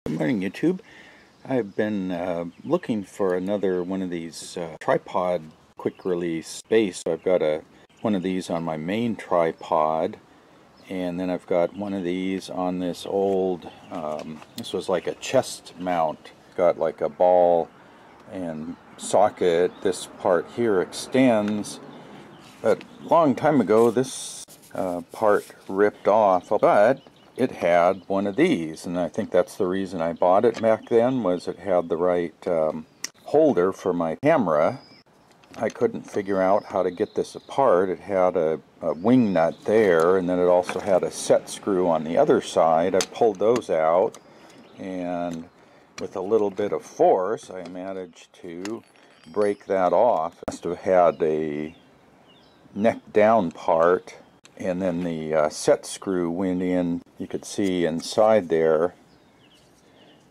Good morning, YouTube. I've been looking for another one of these tripod quick release base. So I've got one of these on my main tripod, and then I've got one of these on this old, this was like a chest mount. Got like a ball and socket. This part here extends, but a long time ago this part ripped off, but it had one of these, and I think that's the reason I bought it back then, was it had the right holder for my camera. I couldn't figure out how to get this apart. It had a wing nut there, and then it also had a set screw on the other side. I pulled those out, and with a little bit of force I managed to break that off. I must have had a neck down part, and then the set screw went in. You could see inside there,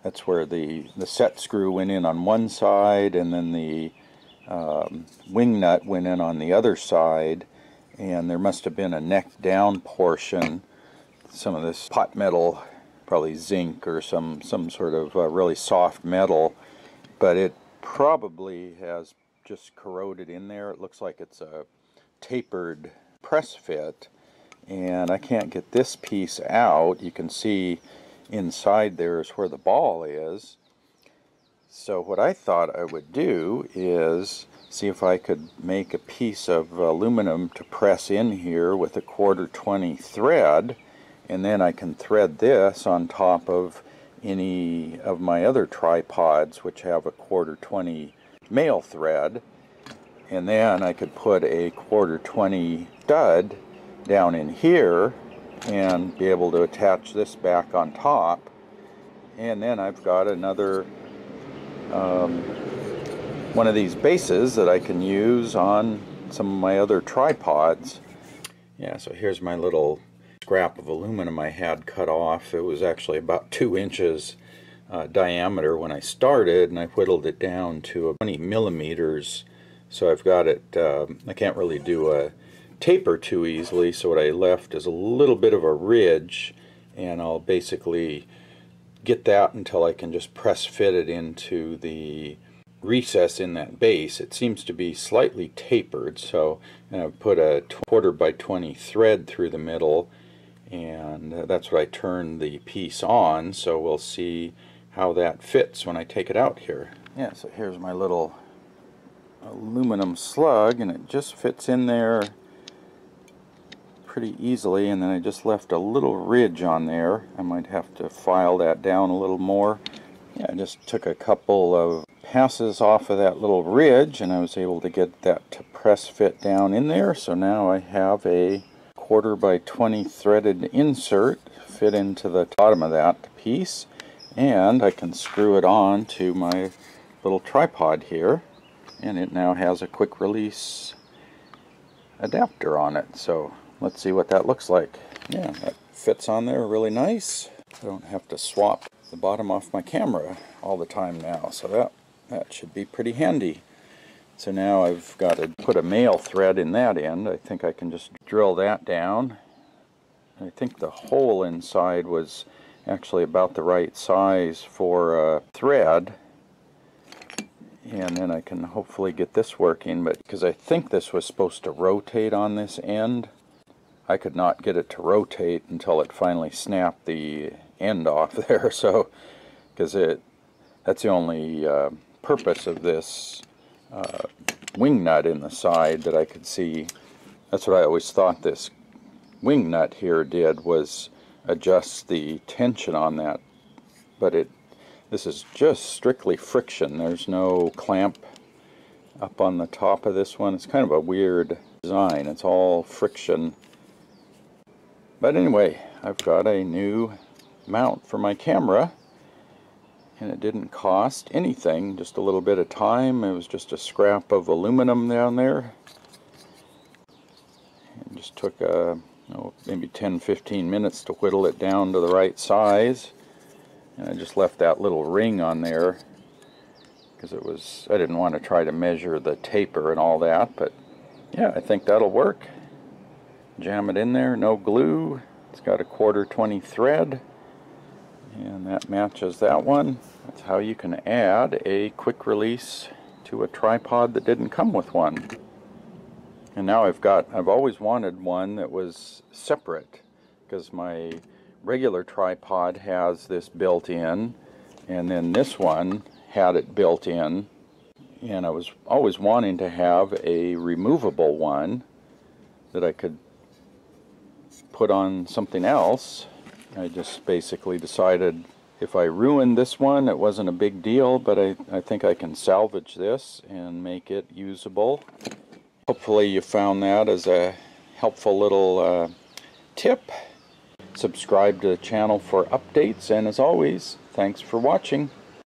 that's where the set screw went in on one side, and then the wing nut went in on the other side, and there must have been a neck down portion, some of this pot metal, probably zinc or some sort of really soft metal, but it probably has just corroded in there. It looks like it's a tapered press fit, and I can't get this piece out. You can see inside there is where the ball is. So what I thought I would do is see if I could make a piece of aluminum to press in here with a 1/4-20 thread, and then I can thread this on top of any of my other tripods which have a 1/4-20 male thread, and then I could put a 1/4-20 stud down in here and be able to attach this back on top, and then I've got another one of these bases that I can use on some of my other tripods. Yeah, so here's my little scrap of aluminum I had cut off. It was actually about 2 inches diameter when I started, and I whittled it down to 20 millimeters. So I've got it, I can't really do a taper too easily, so what I left is a little bit of a ridge, and I'll basically get that until I can just press fit it into the recess in that base. It seems to be slightly tapered, so I've put a 1/4-by-20 thread through the middle, and that's what I turned the piece on, so we'll see how that fits when I take it out here. Yeah, so here's my little aluminum slug, and it just fits in there pretty easily, and then I just left a little ridge on there. I might have to file that down a little more. Yeah, I just took a couple of passes off of that little ridge, and I was able to get that to press fit down in there. So now I have a 1/4-by-20 threaded insert fit into the bottom of that piece, and I can screw it on to my little tripod here, and it now has a quick release adapter on it. So let's see what that looks like. Yeah, that fits on there really nice. I don't have to swap the bottom off my camera all the time now, so that should be pretty handy. So now I've got to put a male thread in that end. I think I can just drill that down. I think the hole inside was actually about the right size for a thread, and then I can hopefully get this working, but because I think this was supposed to rotate on this end, I could not get it to rotate until it finally snapped the end off there. So because that's the only purpose of this wing nut in the side that I could see. That's what I always thought this wing nut here did, was adjust the tension on that, but this is just strictly friction. There's no clamp up on the top of this one. It's kind of a weird design. It's all friction. But anyway, I've got a new mount for my camera, and it didn't cost anything, just a little bit of time. It was just a scrap of aluminum down there. It just took maybe 10-15 minutes to whittle it down to the right size. And I just left that little ring on there because I didn't want to try to measure the taper and all that, but yeah, I think that'll work. Jam it in there, no glue. It's got a 1/4-20 thread, And that matches that one. That's how you can add a quick release to a tripod that didn't come with one. And now I've always wanted one that was separate, because my regular tripod has this built in, and then this one had it built in, and I was always wanting to have a removable one that I could put on something else. I just basically decided if I ruined this one, it wasn't a big deal, but I think I can salvage this and make it usable. Hopefully you found that as a helpful little tip. Subscribe to the channel for updates, and as always, thanks for watching.